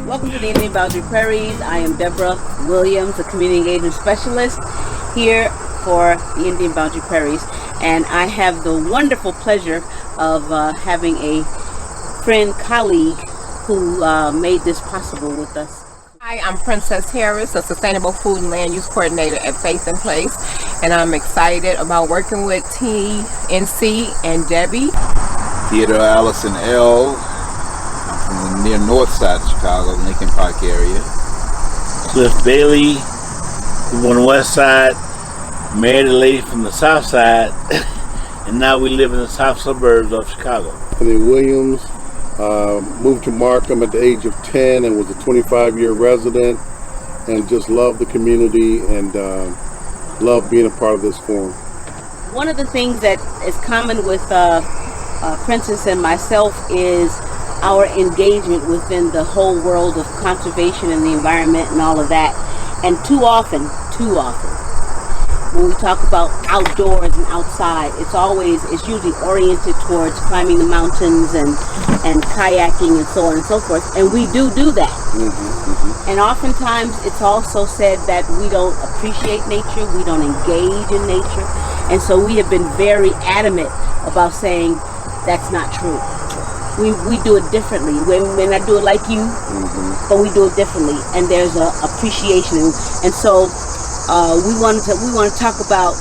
Welcome to the Indian Boundary Prairies. I am Debra Williams, a Community Engagement Specialist here for the Indian Boundary Prairies. And I have the wonderful pleasure of having a friend, colleague, who made this possible with us. Hi, I'm Princess Harris, a Sustainable Food and Land Use Coordinator at Faith in Place, and I'm excited about working with TNC and Debbie. Theodore Allison L. from the near north side of Chicago, Lincoln Park area. Cliff Bailey from on the west side, married a lady from the south side, and now we live in the south suburbs of Chicago. Debra Williams. Moved to Markham at the age of 10 and was a 25-year resident, and just loved the community and loved being a part of this forum. One of the things that is common with Princess and myself is our engagement within the whole world of conservation and the environment and all of that. And too often, when we talk about outdoors and outside, it's usually oriented towards climbing the mountains and kayaking and so on and so forth. And we do that. And oftentimes it's also said that we don't appreciate nature, we don't engage in nature. And so we have been very adamant about saying that's not true. We do it differently. We may not do it like you, but we do it differently. And there's a appreciation. And so we want to talk about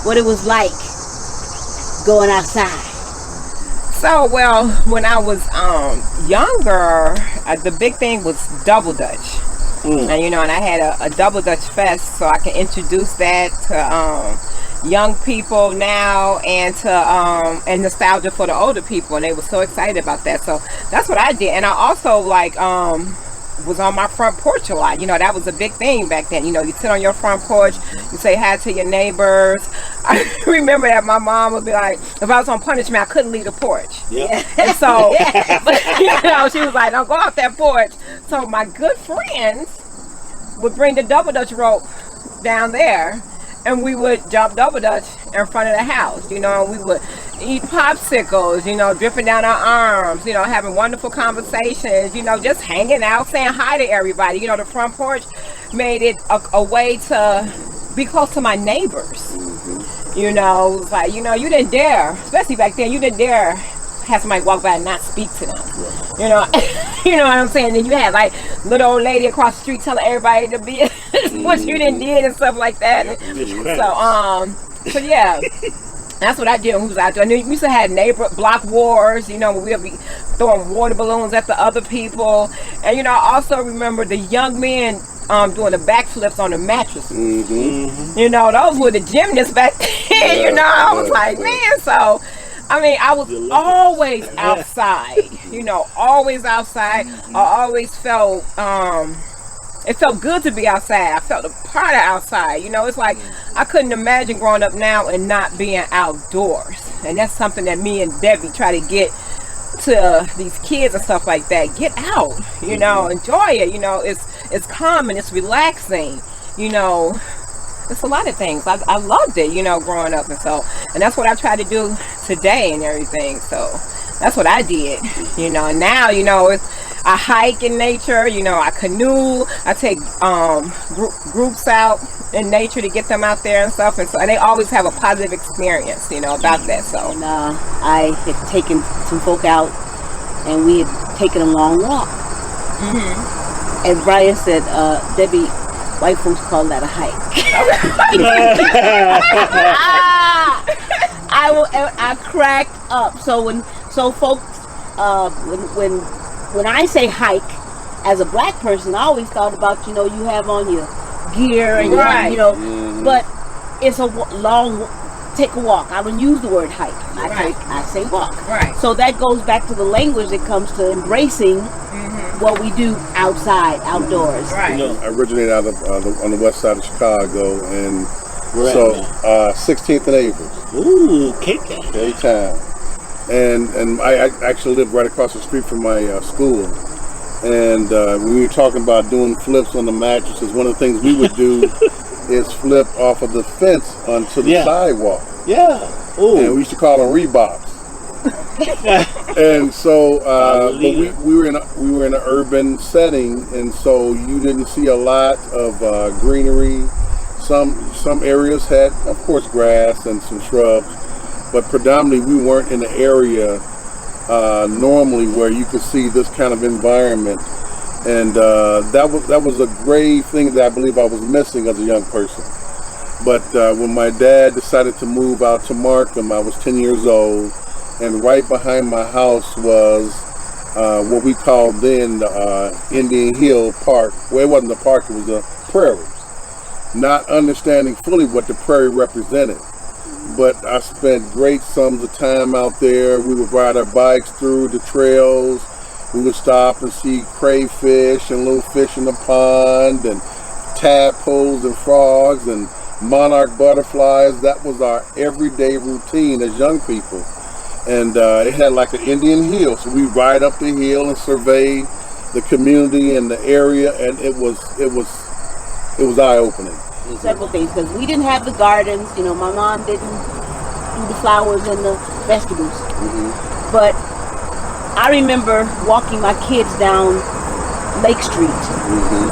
what it was like going outside. So, well, when I was younger, the big thing was double dutch. And and I had a double dutch fest, so I can introduce that to young people now, and to and nostalgia for the older people, and they were so excited about that. So that's what I did. And I also was on my front porch a lot. That was a big thing back then. You sit on your front porch, you say hi to your neighbors. I remember that my mom would be like, if I was on punishment, I couldn't leave the porch. Yeah. And so, but, she was like, don't go off that porch. So my good friends would bring the double dutch rope down there, and we would jump double dutch in front of the house, and we would eat popsicles, dripping down our arms, having wonderful conversations, just hanging out, saying hi to everybody. The front porch made it a way to be close to my neighbors. It was like, you didn't dare, especially back then, you didn't dare have somebody walk by and not speak to them. You know what I'm saying? Then you had like little old lady across the street telling everybody to be what you done did and stuff like that. So yeah, that's what I did when we was out there. And we used to have neighbor block wars, when we'd be throwing water balloons at the other people. And I also remember the young men doing the backflips on the mattresses. Those were the gymnasts back then. I was like, man, so I was always outside, always outside. I always felt, it felt good to be outside. I felt a part of outside. It's like I couldn't imagine growing up now and not being outdoors. And that's something that me and Debbie try to get to these kids and stuff like that. Get out, enjoy it. It's calm and it's relaxing, It's a lot of things. I loved it, growing up, and that's what I try to do today and everything. So that's what I did, And now, I hike in nature, I canoe, I take groups out in nature to get them out there and stuff, and they always have a positive experience, about that. So and I had taken some folk out, and we had taken a long walk. And Brian said, Debbie, white folks call that a hike. I cracked up. So when I say hike, as a black person, I always thought about you have on your gear and but it's a long. Take a walk. I don't use the word hike. I say walk. Right. So that goes back to the language that comes to embracing what we do outside, outdoors. Right. I originated out of on the west side of Chicago, and Right, so 16th and Avery. Ooh, K-Town. K-Town. And I actually live right across the street from my school. And we were talking about doing flips on the mattresses. One of the things we would do is flip off of the fence onto the sidewalk. Yeah. Ooh. And we used to call them rebobs. And so, but we were in an urban setting, and so you didn't see a lot of greenery. Some areas had, of course, grass and some shrubs, but predominantly we weren't in the area normally where you could see this kind of environment. And that was a grave thing that I believe I was missing as a young person. But when my dad decided to move out to Markham, I was 10 years old, and right behind my house was what we called then Indian Hill Park. Well, it wasn't a park, it was the prairies. Not understanding fully what the prairie represented. But I spent great sums of time out there. We would ride our bikes through the trails. We would stop and see crayfish and little fish in the pond, and tadpoles and frogs and monarch butterflies. That was our everyday routine as young people. And it had like an Indian hill, so we ride up the hill and survey the community and the area, and it was eye-opening. Several things, because we didn't have the gardens. You know, my mom didn't do the flowers and the vegetables. But I remember walking my kids down Lake Street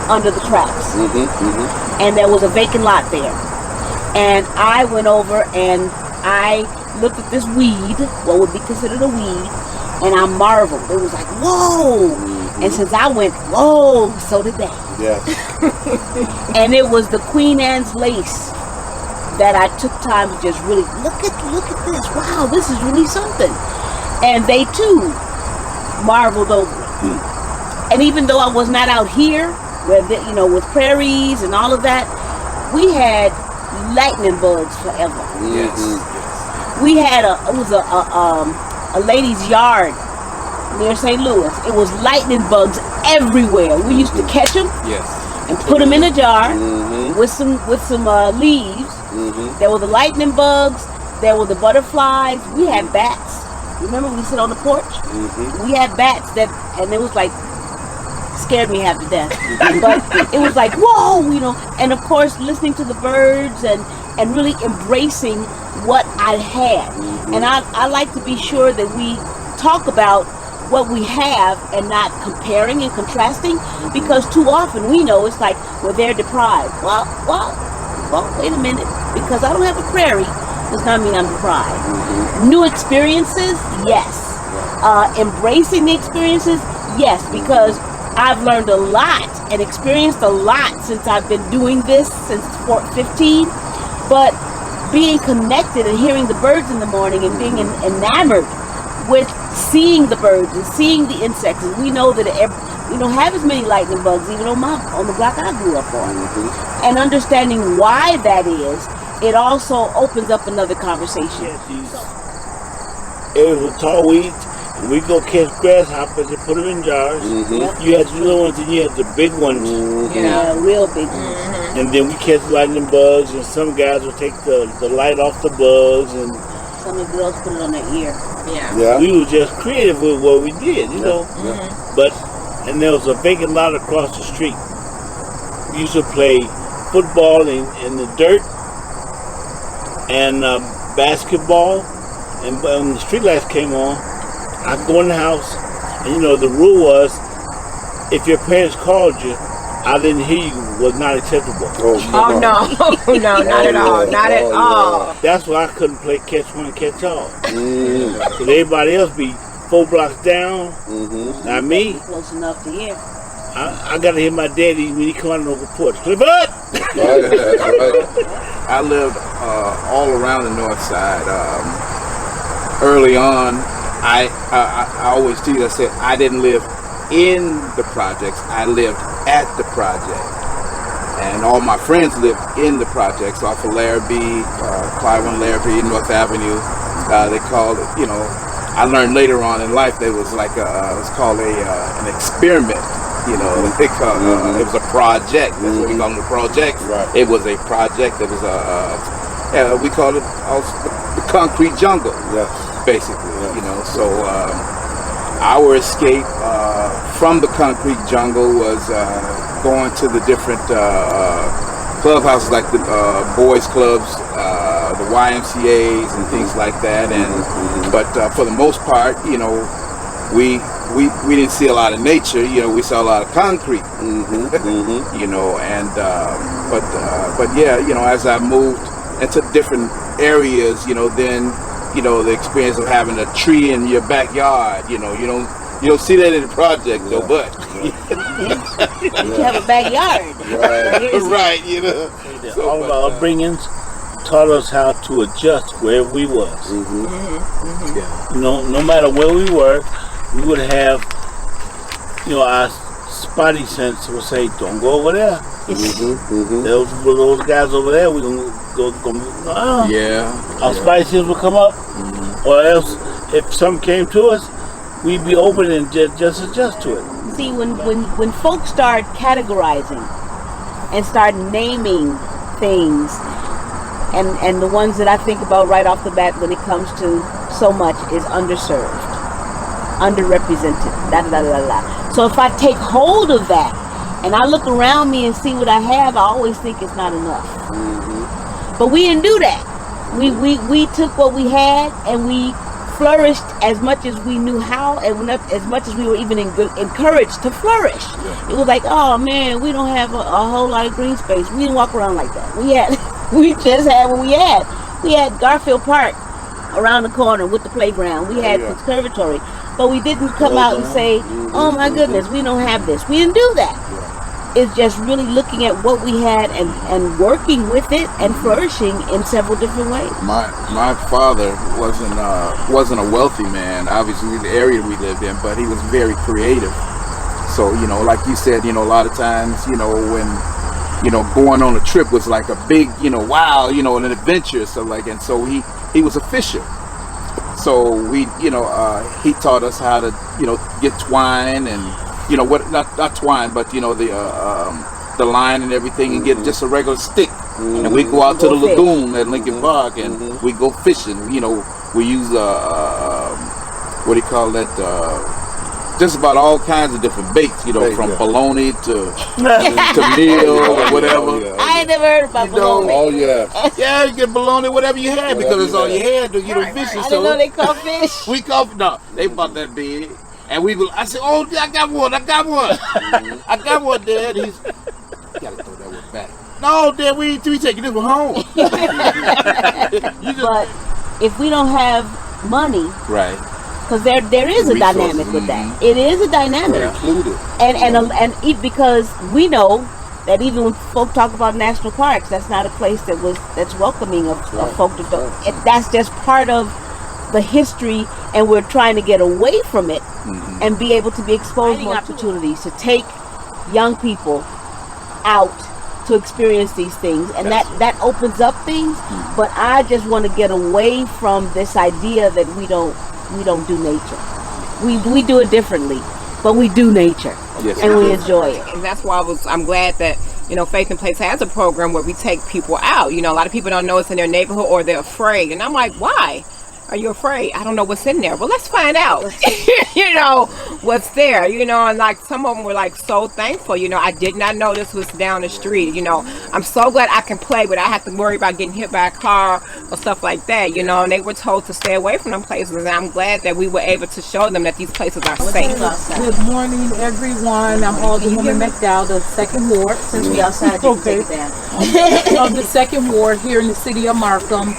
under the tracks, and there was a vacant lot there. And I went over and I looked at this weed, what would be considered a weed, and I marveled. It was like, whoa! And since I went, whoa, so did they. Yes. And it was the Queen Anne's lace that I took time to just really look at this. Wow, this is really something. And they too marveled over it. And even though I was not out here, where with prairies and all of that, we had lightning bugs forever. Yes. We had a lady's yard near St. Louis. It was lightning bugs everywhere. We used to catch them and put them in a jar with some leaves. There were the lightning bugs. There were the butterflies. We had bats. Remember we sit on the porch? We had bats and it was like, scared me half to death. But it was like, whoa, and of course listening to the birds and really embracing what I had. And I like to be sure that we talk about what we have and not comparing and contrasting, because too often we know it's like, well, they're deprived. Well, wait a minute, because I don't have a prairie does not mean I'm deprived. New experiences, yes. Embracing the experiences, yes, because I've learned a lot and experienced a lot since I've been doing this since 15, but being connected and hearing the birds in the morning and being enamored with seeing the birds and seeing the insects. And we know that we don't have as many lightning bugs even on the block I grew up on. And understanding why that is, it also opens up another conversation. It was tall weeds, and we go catch grasshoppers and put them in jars. You had the little ones and you had the big ones. Yeah, real big ones. And then we catch lightning bugs, and some guys will take the light off the bugs, and some of the girls put it on their ear. Yeah. We were just creative with what we did, you know. And there was a vacant lot across the street. We used to play football in the dirt and basketball. And when the street lights came on, I'd go in the house, and the rule was, if your parents called you, I didn't hear you, was not acceptable. No, not at all, not at all. That's why I couldn't play catch one, catch all. Because everybody else be 4 blocks down, not me. Close enough to hear. I got to hear my daddy when he come out on the porch. Clifford! I lived all around the north side. Early on, I always tease, I said I didn't live in the projects, I lived at the project. And all my friends lived in the projects off of Larrabee, Clive and Larrabee, North Avenue. They called it, I learned later on in life that it was like it was called an experiment. They called it was a project. That's what we call them, the projects. Right. It was a project. It was we called it also the concrete jungle. Yes. Basically, So our escape from the concrete jungle was going to the different clubhouses, like the boys clubs, the YMCA's and things like that. And but for the most part, you know, we didn't see a lot of nature. You know, we saw a lot of concrete. You know, and but yeah, you know, as I moved into different areas, you know, then, you know, the experience of having a tree in your backyard, you know, you don't see that in the project though, but You have a backyard. right, you know. So, all of our upbringings taught us how to adjust where we was. Yeah. You know, no matter where we were, we would have, you know, our spotty sense would say, "Don't go over there. Those guys over there, we gonna go." Yeah. Our spotty sense would come up, or else if something came to us, we'd be open and just adjust to it. See, when folks start categorizing and start naming things, and the ones that I think about right off the bat when it comes to so much is underserved, underrepresented, So if I take hold of that and I look around me and see what I have, I always think it's not enough. But we didn't do that. We took what we had and we flourished as much as we knew how, and as much as we were even encouraged to flourish. It was like, oh man, we don't have a whole lot of green space. We didn't walk around like that. We just had what we had. We had Garfield Park around the corner with the playground. We had conservatory, but we didn't come out and say, oh my goodness, we don't have this. We didn't do that. It's just really looking at what we had and working with it and flourishing in several different ways. My father wasn't a wealthy man, obviously in the area we lived in, but he was very creative. So, you know, like you said, you know, a lot of times, you know, when, you know, going on a trip was like a big, you know, wow, you know, an adventure. So like, and so he was a fisher. So we, you know, he taught us how to, you know, get twine and, you know, what, not twine, but, you know, the line and everything, and get just a regular stick. And we go out to the lagoon at Lincoln Park and we go fishing. You know, we use, what do you call that? Just about all kinds of different baits, you know, from bologna to meal or whatever. I ain't never heard about bologna. Oh, yeah. Yeah, you get bologna, whatever you had, because it's all you had to, you know, fishing. I didn't know they caught fish. We caught, no, they about that big. And I said, oh, I got one. I got one, Dad. He's, you gotta throw that one back. No, Dad, we taking this one home. But if we don't have money, right? because there is a dynamic with that. It is a dynamic, and because we know that even when folk talk about national parks, that's not a place that's welcoming of folk to do. That's just part of the history, and we're trying to get away from it and be able to be exposed to opportunities to take young people out to experience these things, and that opens up things. But I just want to get away from this idea that we don't do nature. We do it differently, but we do nature, and we enjoy it. And that's why I'm glad that, you know, Faith in Place has a program where we take people out. You know, a lot of people don't know it's in their neighborhood, or they're afraid, and I'm like, why are you afraid? I don't know what's in there. Well, let's find out. You know what's there, you know. And like some of them were like so thankful, you know, I did not know this was down the street. You know, I'm so glad I can play without have to worry about getting hit by a car or stuff like that, you know. And they were told to stay away from them places, and I'm glad that we were able to show them that these places are safe. Good morning, everyone. I'm Alderwoman McDowell, the second ward. Since we outside, you can take it down. Of the second ward here in the city of Markham.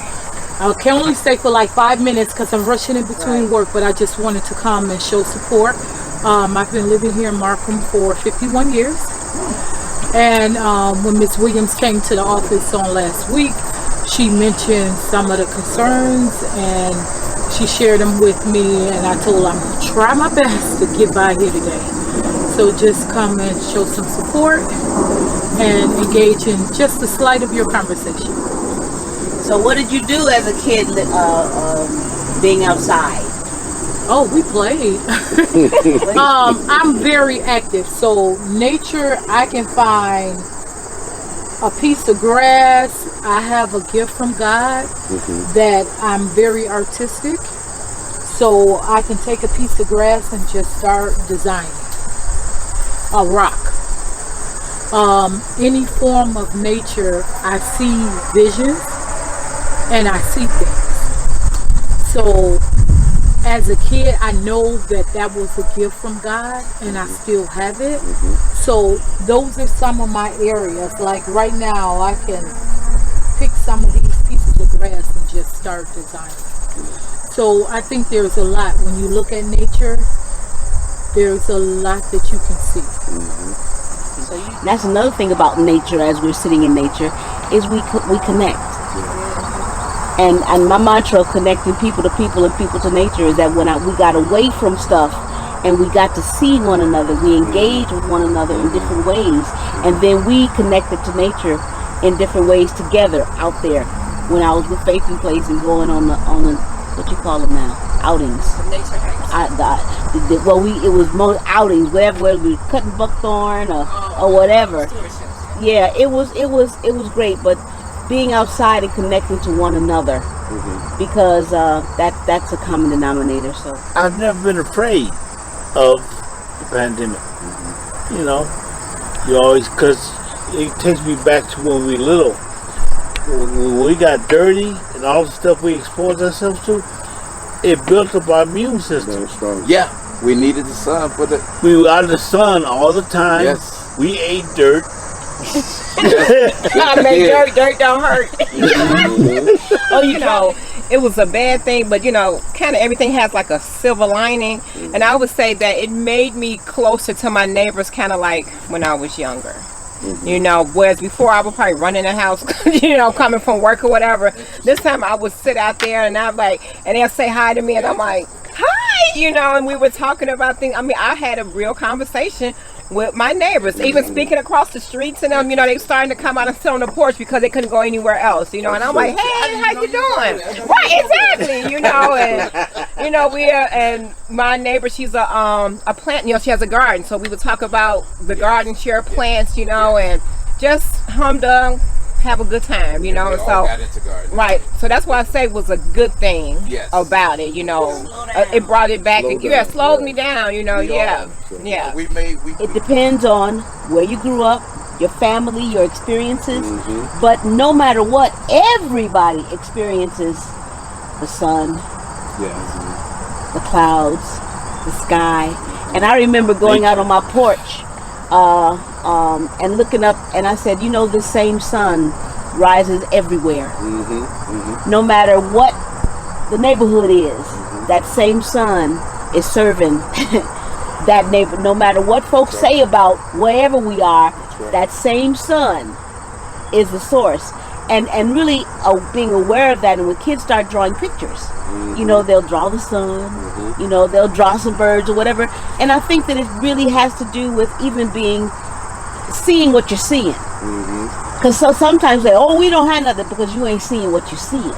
I can only stay for like 5 minutes because I'm rushing in between work, but I just wanted to come and show support. I've been living here in Markham for 51 years. And when Ms. Williams came to the office on last week, she mentioned some of the concerns and she shared them with me, and I told her I'm going to try my best to get by here today. So just come and show some support and engage in just the slight of your conversation. So what did you do as a kid being outside? Oh, we played. I'm very active. So nature, I can find a piece of grass. I have a gift from God that I'm very artistic. So I can take a piece of grass and just start designing a rock. Any form of nature, I see visions. and I see things. So as a kid, I know that was a gift from God, and I still have it. So those are some of my areas. Like right now, I can pick some of these pieces of grass and just start designing. So I think there's a lot. When you look at nature, there's a lot that you can see. That's another thing about nature. As we're sitting in nature, is we connect. And my mantra of connecting people to people and people to nature is that when we got away from stuff and we got to see one another, we engage with one another in different ways, and then we connected to nature in different ways together out there. When I was with Faith in Place and going on the what you call them now, outings. Nature hikes. It was most outings, whether we were cutting buckthorn or whatever. Yeah, it was great, but being outside and connecting to one another, because that's a common denominator. So I've never been afraid of the pandemic. You know, you always, because it takes me back to when we were little. When we got dirty and all the stuff we exposed ourselves to, it built up our immune system. Yeah, we needed the sun for the. We were out of the sun all the time. Yes. We ate dirt. I mean, dirt don't hurt. Oh, you know, it was a bad thing, but you know, kind of everything has like a silver lining. And I would say that it made me closer to my neighbors, kind of like when I was younger. You know, whereas before I would probably run in the house, you know, coming from work or whatever. This time I would sit out there and I'm like, and they'll say hi to me, and I'm like, hi, you know, and we were talking about things. I mean, I had a real conversation with my neighbors, even speaking across the streets, and them, you know, they starting to come out and sit on the porch because they couldn't go anywhere else, you know, and I'm like, hey, how you doing? Right, exactly, you know, and you know, and my neighbor, she's a plant, you know, she has a garden, so we would talk about the garden, share plants, you know, and just humdrum, have a good time, you know, and so right, so that's why I say it was a good thing about it, you know, it brought it back, slowed me down, you know, yeah. It depends on where you grew up, your family, your experiences, but no matter what, everybody experiences the sun, the clouds, the sky. And I remember going out on my porch and looking up, and I said, you know, the same sun rises everywhere. No matter what the neighborhood is, that same sun is serving that neighbor. No matter what folks say about wherever we are, that same sun is the source. And really being aware of that. And when kids start drawing pictures, you know, they'll draw the sun, you know, they'll draw some birds or whatever. And I think that it really has to do with even seeing what you're seeing. Because so sometimes they, we don't have nothing, because you ain't seeing what you're seeing.